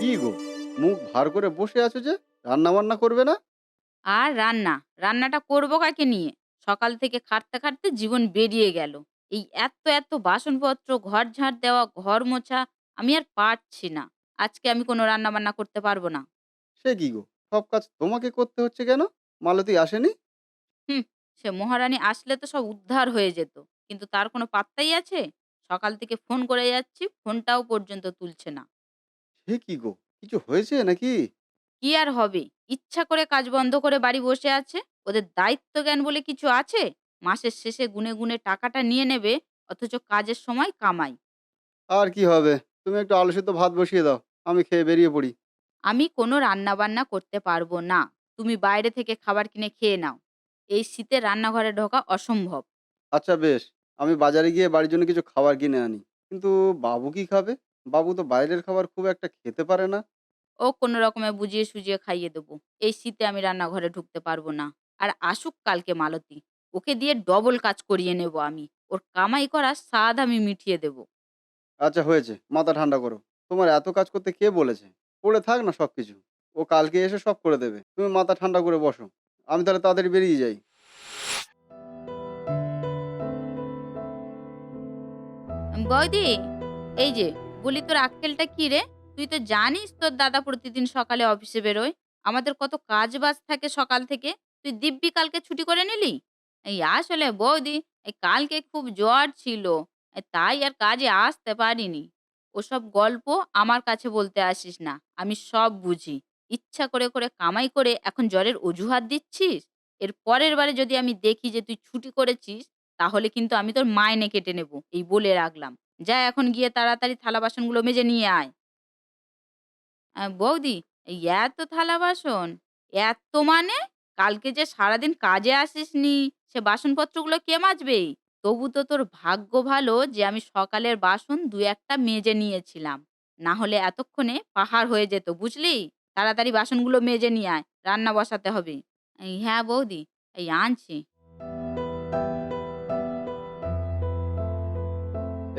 কি গো, মুখ ভার করে বসে আছো যে? রান্না বান্না করবে না? আর রান্নাটা করবো কাকে নিয়ে? সকাল থেকে খাটতে, খাটতে জীবন বেরিয়ে গেল। এই এত বাসনপত্র, ঘর ঝাড় দেওয়া, ঘর মোছা আমি আর পারছি না। আজকে আমি কোনো রান্না-বান্না করতে পারব না। সে কি গো, সব কাজ তোমাকে করতে হচ্ছে কেন? মালতী আসেনি? হুম, সে মহারানী আসলে তো সব উদ্ধার হয়ে যেত। কিন্তু তার কোনো পাত্তাই আছে? সকাল থেকে ফোন করে যাচ্ছি, ফোনটাও পর্যন্ত তুলছে না। সে কি গো, কিছু হয়েছে নাকি? কি আর হবে? ইচ্ছা করে কাজ বন্ধ করে বাড়ি বসে আছে। ওদের দায়িত্ব জ্ঞান বলে কিছু আছে? মাসের শেষে গুনে টাকাটা নিয়ে নেবে, অথচ কাজের সময় কামাই। আর কি হবে? তুমি একটু আলু সিদ্ধ ভাত বসিয়ে দাও। আমি খেয়ে বেরিয়ে পড়ি। আমি কোনো রান্না-বান্না করতে পারবো না। তুমি বাইরে থেকে খাবার কিনে খেয়ে নাও। এই শীতে রান্নাঘরে ঢোকা অসম্ভব। আচ্ছা বেশ, আমি বাজারে গিয়ে বাড়ির জন্য কিছু খাবার কিনে আনি। কিন্তু বাবু কি খাবে? বাবু তো বাইরের খাবার খুব একটা খেতে পারে না। ও কোনো রকমে বুঝিয়ে সুঝিয়ে খাইয়ে দেবো। এই শীতে আমি রান্নাঘরে ঢুকতে পারবো না। আর আসুক কালকে মালতী। ওকে দিয়ে ডবল কাজ করিয়ে নেব আমি। ওর কামাই করার স্বাদ আমি মিটিয়ে দেব। আচ্ছা হয়েছে, মাথা ঠান্ডা করো। তোমার এত কাজ করতে কে বলেছে? পড়ে থাক না সবকিছু। ও কালকে এসে সব করে দেবে। তুমি মাথা ঠান্ডা করে বসো। আমি তাহলে তাড়াতাড়ি বেরিয়ে যাই। বৌদি, এই যে বলি তোর আক্কেলটা কি রে? তুই তো জানিস তোর দাদা প্রতিদিন সকালে অফিসে বেরোয়। আমাদের কত কাজ-বাজ থাকে সকাল থেকে। তুই দিব্যি কালকে ছুটি করে নিলি? এই আসলে বৌদি, এই কালকে খুব জ্বর ছিল। তাই আর কাজে আসতে পারিনি। ওসব গল্প আমার কাছে বলতে আসিস না। আমি সব বুঝি। ইচ্ছা করে কামাই করে এখন জ্বরের অজুহাত দিচ্ছিস? এর পরের বারে যদি আমি দেখি যে তুই ছুটি করেছিস তাহলে কিন্তু আমি তোর মাইনে কেটে নেব। এই বলে রাখলাম। যা এখন গিয়ে তাড়াতাড়ি থালা বাসনগুলো মেজে নিয়ে আয়। বৌদি, এই এত থালা বাসন? এত মানে? কালকে যে সারাদিন কাজে আসিসনি, সে বাসনপত্রগুলো কে মাজবে? তবু তো তোর ভাগ্য ভালো যে আমি সকালের বাসন ২-১ টা মেজে নিয়েছিলাম। না হলে এতক্ষণে পাহাড় হয়ে যেত, বুঝলি? তাড়াতাড়ি বাসনগুলো মেজে নিয়ে আয়। রান্না বসাতে হবে। হ্যাঁ বৌদি, এই আনছি।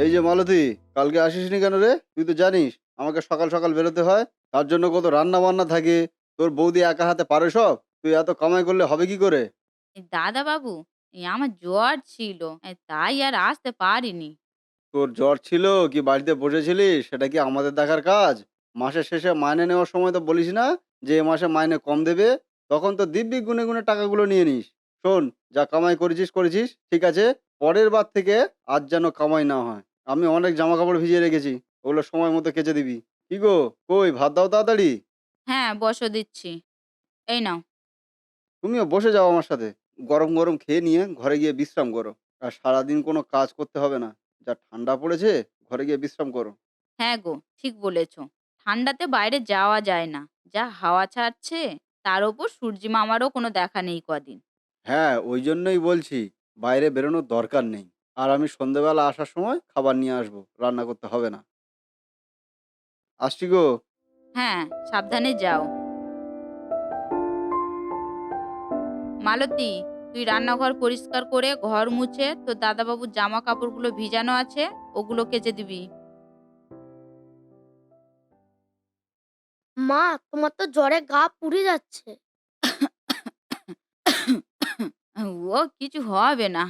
এই যে মালতী, কালকে আসিসনি কেন রে? তুই তো জানিস আমাকে সকাল সকাল বেরোতে হয়। তার জন্য কত রান্না বান্না থাকে। তোর বৌদি একা হাতে পারে সব? তুই এত কামাই করলে হবে কি করে? দাদা বাবু, আমার জ্বর ছিল। তাই আর আসতে পারিনি। তোর জ্বর ছিল কি বাড়িতে বসেছিলিস সেটা কি আমাদের দেখার কাজ? মাসের শেষে মাইনে নেওয়ার সময় তো বলিস না যে এ মাসে মাইনে কম দেবে? তখন তো দিব্যি গুনে টাকাগুলো নিয়ে নিস। শোন, যা কামাই করেছিস করেছিস, ঠিক আছে। পরের বার থেকে আর যেন কামাই না হয়। আমি অনেক জামা কাপড় ভিজিয়ে রেখেছি, ওগুলো সময় মতো কেচে দিবি। কি গো, কই ভাত দাও তাড়াতাড়ি। হ্যাঁ, বসো দিচ্ছি। এই নাও। তুমিও বসে যাও আমার সাথে। গরম গরম খেয়ে নিয়ে ঘরে গিয়ে বিশ্রাম করো। আর সারাদিন কোনো কাজ করতে হবে না। যা ঠান্ডা পড়েছে, ঘরে গিয়ে বিশ্রাম করো। হ্যাঁ গো, ঠিক বলেছ। ঠান্ডাতে বাইরে যাওয়া যায় না। যা হাওয়া ছাড়ছে, তার ওপর সূর্যি মামারও কোনো দেখা নেই কদিন। হ্যাঁ, ওই জন্যই বলছি, বাইরে বেরোনোর দরকার নেই। আর আমি সন্ধ্যেবেলা আসার সময় খাবার নিয়ে আসবো। রান্না করতে হবে না। আসছি গো। হ্যাঁ, সাবধানে যাও। মালতী, তুই রান্নাঘর পরিষ্কার করে ঘর মুছে তোর দাদাবাবুর জামা কাপড়গুলো ভিজানো আছে, ওগুলো কেচে দিবি। মা, তোমার তো জ্বরে গা পুড়ে যাচ্ছে। ও কিছু হবে না।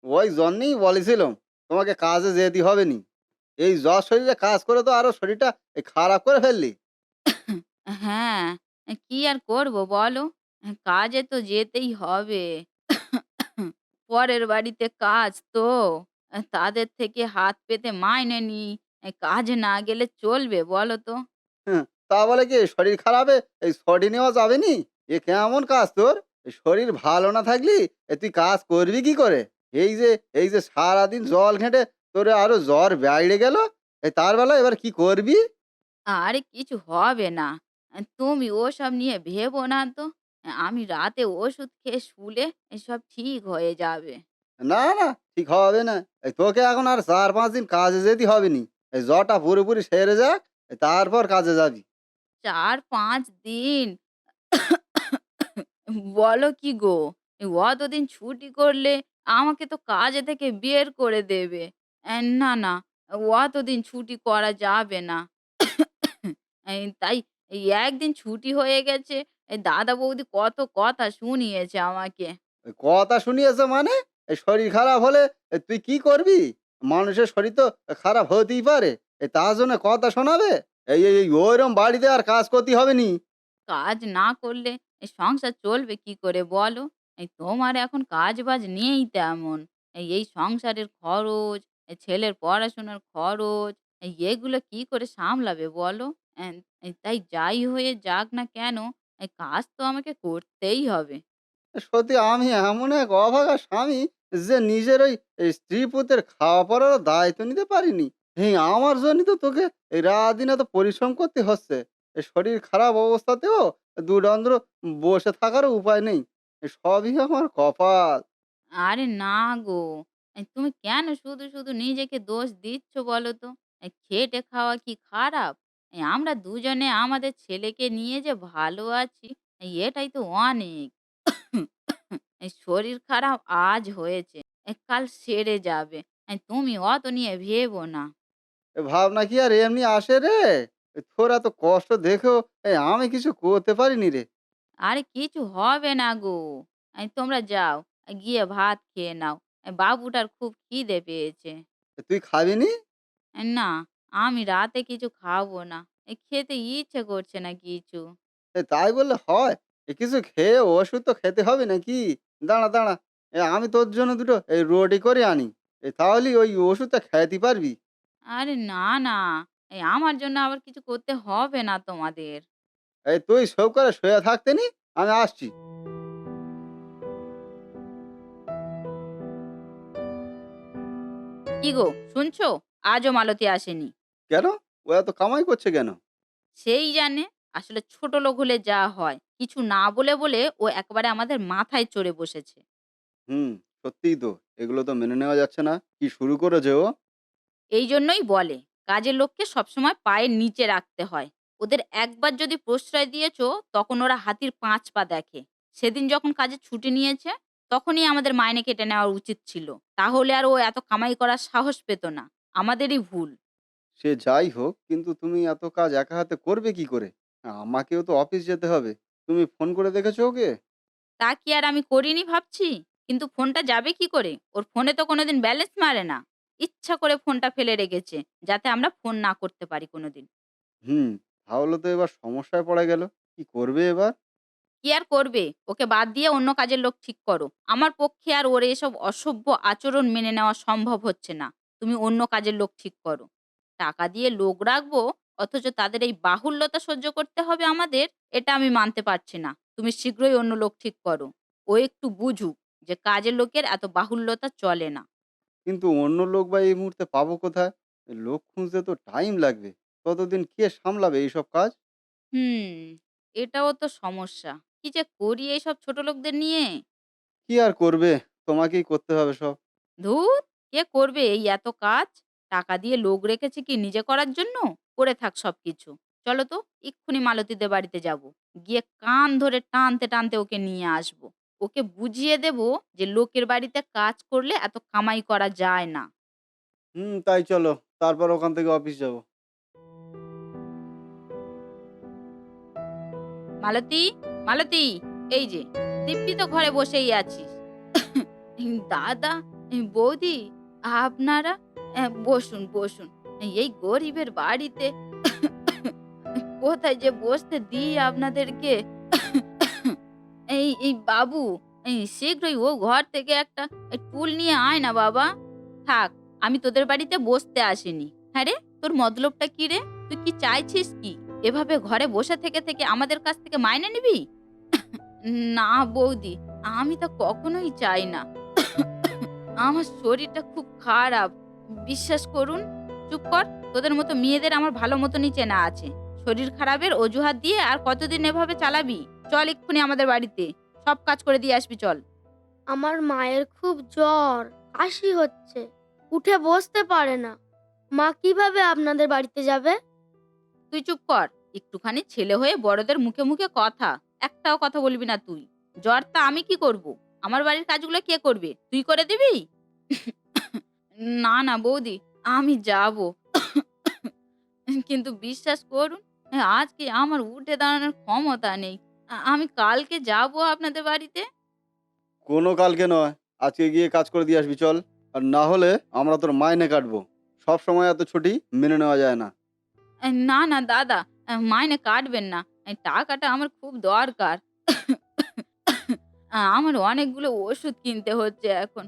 ওই জন্যেই বলেছিলাম, তোমাকে কাজে যেতে হবে নি। এই জ্বর শরীরে কাজ করে তো আরো শরীরটা খারাপ করে ফেললি। হ্যাঁ, কি আর করব বলো? কাজে তো যেতেই হবে। পরের বাড়িতে কাজ তো। তাদের থেকে হাত পেতে মাইনে নিই। কাজে না গেলে চলবে বলো তো? হ্যাঁ, তা বলে কি শরীর খারাপে এই ছুটি নেওয়া যাবে নি? এ কেমন কাজ তোর? এই শরীর ভালো না থাকলি তুই কাজ করবি কি করে? এই যে এই যে সারাদিন জল ঘেঁটে তোর আরো জ্বর বাইরে গেল। তার বেলা এবার কি করবি? আরে কিছু হবে না। তুমি ওসব নিয়ে ভেবো না তো। আমি রাতে ওষুধ খেয়ে শুলে সব ঠিক হয়ে যাবে। না, ঠিক হবে না। তোকে এখন আর ৪-৫ দিন কাজে যেতে হবে নি। এই জ্বরটা পুরোপুরি সেরে যাক, তারপর কাজে যাবি। ৪-৫ দিন? বলো কি গো? অতদিন ছুটি করলে আমাকে তো কাজে থেকে বের করে দেবে। না, অতদিন ছুটি করা যাবে না। তাই এই একদিন ছুটি হয়ে গেছে। এই দাদা বৌদি কত কথা শুনিয়েছে আমাকে। ওই কথা শুনিয়েছে মানে? এই শরীর খারাপ হলে তুই কি করবি? মানুষের শরীর তো খারাপ হতেই পারে। তার জন্য কথা শোনাবে? এই ওইরকম বাড়িতে আর কাজ করতে হবে নি। কাজ না করলে এই সংসার চলবে কি করে বলো? এই তোমার এখন কাজ-বাজ নেই তেমন। এই সংসারের খরচ, এই ছেলের পড়াশোনার খরচ, এগুলো কি করে সামলাবে বলো? এন তাই যাই হয়ে যাক না কেন, এই কাজ তো আমাকে করতেই হবে। সত্যি আমি এমন এক অভাগা স্বামী যে নিজের ওই স্ত্রী পুত্রের খাওয়া পরারও দায়িত্ব নিতে পারিনি। আমার জন্যই তো তোকে এই রাত-দিন এত পরিশ্রম করতে হচ্ছে। এই শরীর খারাপ অবস্থাতেও দুডন্দ্র বসে থাকারও উপায় নেই। সবই আমার কপাল। আরে না গো! তুমি কেন শুধু নিজেকে দোষ দিচ্ছ বলো তো? খেটে খাওয়া কি খারাপ? আমরা দুজনে আমাদের ছেলেকে নিয়ে যে ভালো আছি, এটাই তো অনেক। এই শরীর খারাপ আজ হয়েছে, কাল সেরে যাবে। তুমি অত নিয়ে ভেবো না। ভাবনা কি আর এমনি আসে রে? তোর এত কষ্ট দেখেও আমি কিছু করতে পারিনি রে। আরে কিছু হবে না গো। তোমরা যাও, গিয়ে ভাত খেয়ে নাও। বাবুটার খুব খিদে পেয়েছে। তুই খাবি নি? না, আমি রাতে কিছু খাবো না। খেতে ইচ্ছে করছে না কিছু। তাই বললে হয়? কিছু খেয়ে ওষুধ তো খেতে হবে নাকি? দাঁড়া, দাঁড়া। আমি তোর জন্য দুটো রুটি করে আনি। তাহলেই ওই ওষুধটা খাইতে পারবি। আরে না। আমার জন্য আবার কিছু করতে হবে না তোমাদের। তুই সব করে শুয়ে থাকতে নি, আমি আসছি। কি গো শুনছো? আজও মালতী আসেনি। কেন? ও এত কামাই করছে কেন? সেই জানে। আসলে ছোট লোক হলে যা হয়। কিছু না বলে ও একেবারে আমাদের মাথায় চড়ে বসেছে। হুম, সত্যিই তো। এগুলো তো মেনে নেওয়া যাচ্ছে না। কি শুরু করেছে ও? এই জন্যই বলে, কাজের লোককে সবসময় পায়ের নিচে রাখতে হয়। ওদের একবার যদি প্রশ্রয় দিয়েছ, তখন ওরা হাতির ৫ পা দেখে। সেদিন যখন কাজে ছুটি নিয়েছে, তখনই আমাদের মাইনে কেটে নেওয়া উচিত ছিল। তাহলে আর ও এত কামাই করার সাহস পেত না। আমাদেরই ভুল। সে যাই হোক, কিন্তু তুমি এত কাজ একা হাতে করবে কি করে? আমাকেও তো অফিস যেতে হবে। তুমি ফোন করে দেখেছো ওকে? তা কি আর আমি করিনি ভাবছি? কিন্তু ফোনটা যাবে কি করে? ওর ফোনে তো কোনোদিন ব্যালেন্স মারে না। ইচ্ছা করে ফোনটা ফেলে রেখেছে, যাতে আমরা ফোন না করতে পারি কোনোদিন। হুম, তাহলে তো এবার সমস্যায় পড়ে গেল। কি করবে এবার? কি আর করবে? ওকে বাদ দিয়ে অন্য কাজের লোক ঠিক করো। আমার পক্ষে আর ওর এসব অসভ্য আচরণ মেনে নেওয়া সম্ভব হচ্ছে না। তুমি অন্য কাজের লোক ঠিক করো। টাকা দিয়ে লোক রাখবো, অথচ তাদের এই বাহুল্যতা সহ্য করতে হবে আমাদের, এটা আমি মানতে পারছি না। তুমি শীঘ্রই অন্য লোক ঠিক করো। ও একটু বুঝুক যে কাজের লোকের এত বাহুল্যতা চলে না। কিন্তু অন্য লোক বা এই মুহূর্তে পাবো কোথায়? লোক খুঁজতে তো টাইম লাগবে। ততদিন কে সামলাবে এইসব কাজ? হুম, এটাও তো সমস্যা। কি যে করি এইসব ছোট লোকদের নিয়ে? কি আর করবে? তোমাকেই করতে হবে সব। ধুর! কে করবে এই এত কাজ? টাকা দিয়ে লোক রেখেছি কি নিজে করার জন্য? করে থাক সবকিছু। চলো তো এক্ষুনি মালতীদের বাড়িতে যাবো। গিয়ে কান ধরে টানতে ওকে নিয়ে আসবো। ওকে বুঝিয়ে দেবো যে লোকের বাড়িতে কাজ করলে এত কামাই করা যায় না। হুম, তাই চলো। তারপর ওখান থেকে অফিস যাবো। মালতী, মালতী! এই যে, দিব্যি তো ঘরে বসেই আছিস। দাদা, বৌদি, আপনারা? বসুন। এই গরিবের বাড়িতে কোথায় যে বসতে দিই আপনাদেরকে? এই বাবু, শীঘ্রই ও ঘর থেকে একটা টুল নিয়ে আয় না বাবা। থাক, আমি তোদের বাড়িতে বসতে আসিনি। হ্যাঁ রে, তোর মতলবটা কি রে? তুই কি চাইছিস কি? এভাবে ঘরে বসে থেকে আমাদের কাছ থেকে মাইনে নিবি? না বৌদি, আমি তা কখনোই চাই না। আমার শরীরটা খুব খারাপ। বিশ্বাস করুন। চুপ কর। তোদের মতো মেয়েদের আমার ভালো মতনই চেনা আছে। শরীর খারাপের অজুহাত দিয়ে আর কতদিন এভাবে চালাবি? চল এক্ষুনি আমাদের বাড়িতে। সব কাজ করে দিয়ে আসবি চল। আমার মায়ের খুব জ্বর, কাশি হচ্ছে। উঠে বসতে পারে না। মা কিভাবে আপনাদের বাড়িতে যাবে? তুই চুপ কর। একটুখানি ছেলে হয়ে বড়দের মুখে কথা। একটাও কথা বলবি না তুই। জ্বরটা আমি কি করব? আমার বাড়ির কাজগুলো কে করবে? তুই করে দিবি? না বৌদি, আমি যাব। কিন্তু বিশ্বাস করুন, আজকে আমার উঠে দাঁড়ানোর ক্ষমতা নেই। আমি কালকে যাবো আপনাদের বাড়িতে। কোনো কালকে নয়, আজকে গিয়ে কাজ করে দিয়ে আসবি চল। আর না হলে আমরা তোর মাইনে কাটবো। সব সময় এত ছুটি মেনে নেওয়া যায় না। না, না দাদা, মাইনে কাটবেন না। এই টাকাটা আমার খুব দরকার। আমার অনেকগুলো ওষুধ কিনতে হচ্ছে এখন।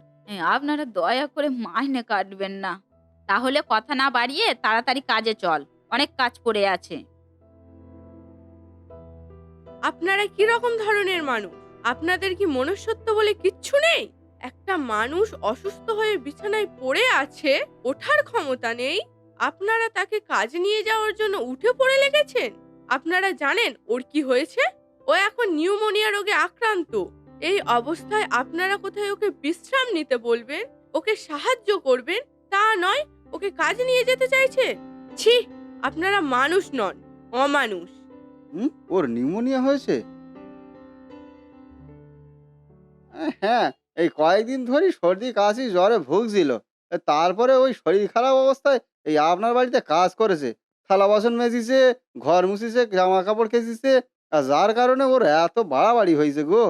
আপনারা দয়া করে মাইনে কাটবেন না। তাহলে কথা না বাড়িয়ে তাড়াতাড়ি কাজে চল। অনেক কাজ পড়ে আছে। আপনারা কি রকম ধরনের মানুষ? আপনাদের কি মনুষ্যত্ব বলে কিচ্ছু নেই? একটা মানুষ অসুস্থ হয়ে বিছানায় পড়ে আছে, ওঠার ক্ষমতা নেই। আপনারা তাকে কাজ নিয়ে যাওয়ার জন্য উঠে পড়ে লেগেছেন। আপনারা জানেন ওর কি হয়েছে? ও এখন নিউমোনিয়া রোগে আক্রান্ত। এই অবস্থায় আপনারা কোথায় ওকে বিশ্রাম নিতে বলবেন, ওকে সাহায্য করবেন, তা নয় ওকে কাজ নিয়ে যেতে চাইছেন? ছি! আপনারা মানুষ নন, অমানুষ। ওর নিউমোনিয়া হয়েছে? হ্যাঁ, এই কয়েকদিন ধরেই সর্দি, কাশি, জ্বরে ভুগছিল। তারপরে ওই শরীর খারাপ অবস্থায় এই আপনার বাড়িতে কাজ করেছে। থালা বাসন মেজেছে, ঘর মুছিছে, জামা কাপড় কেচেছে। যার কারণে ওর এত বাড়াবাড়ি হয়েছে গো।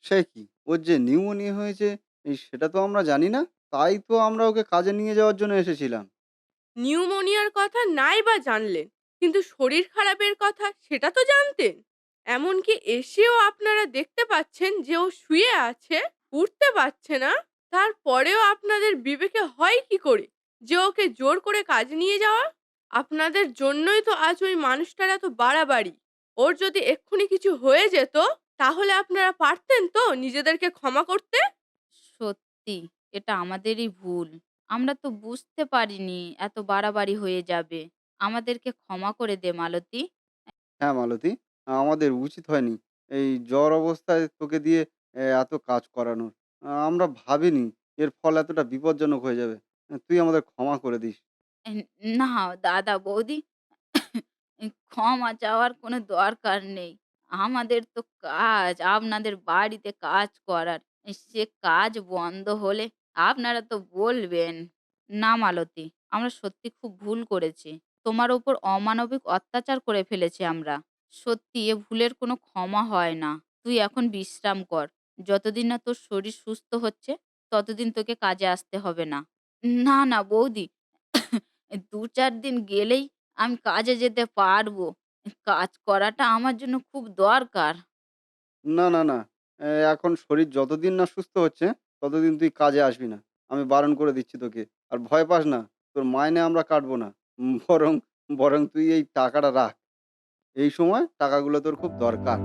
সে কি? ওর যে নিউমোনিয়া হয়েছে সেটা তো আমরা জানি না। তাই তো আমরা ওকে কাজে নিয়ে যাওয়ার জন্য এসেছিলাম। নিউমোনিয়ার কথা নাই বা জানলেন, কিন্তু শরীর খারাপের কথা সেটা তো জানতেন। এমনকি এসেও আপনারা দেখতে পাচ্ছেন যে ও শুয়ে আছে, উঠতে পারছে না। তারপরেও আপনাদের বিবেকে হয় কি করে যে ওকে জোর করে কাজ নিয়ে যাওয়া? আপনাদের জন্যই তো আজ ওই মানুষটার এত বাড়াবাড়ি। ওর যদি এক্ষুনি কিছু হয়ে যেত, তাহলে আপনারা পারতেন তো নিজেদেরকে ক্ষমা করতে? সত্যি এটা আমাদেরই ভুল। আমরা তো বুঝতে পারিনি এত বাড়াবাড়ি হয়ে যাবে। আমাদেরকে ক্ষমা করে দে মালতী। হ্যাঁ, মালতী, আমাদের উচিত হয়নি এই জ্বর অবস্থায় তোকে দিয়ে এত কাজ করানোর। আমরা ভাবিনি এর ফল এতটা বিপজ্জনক হয়ে যাবে। তুই আমাদের ক্ষমা করে দিস। এন না দাদা, বৌদি, ক্ষমা চাওয়ার কোনো দরকার নেই। আমাদের তো কাজ আপনাদের বাড়িতে কাজ করার। সে কাজ বন্ধ হলে আপনারা তো বলবেন। না মালতী, আমরা সত্যি খুব ভুল করেছি। তোমার উপর অমানবিক অত্যাচার করে ফেলেছি আমরা। সত্যি এ ভুলের কোনো ক্ষমা হয় না। তুই এখন বিশ্রাম কর। যতদিন না তোর শরীর সুস্থ হচ্ছে, ততদিন তোকে কাজে আসতে হবে না। না, না বৌদি, ২-৪ দিন গেলেই আমি কাজে যেতে পারবো। কাজ করাটা আমার জন্য খুব দরকার। না, না, না। এখন শরীর যতদিন না সুস্থ হচ্ছে, ততদিন তুই কাজে আসবি না। আমি বারণ করে দিচ্ছি তোকে। আর ভয় পাস না। তোর মাইনে আমরা কাটবো না। বরং তুই এই টাকাটা রাখ। এই সময় টাকাগুলো তোর খুব দরকার।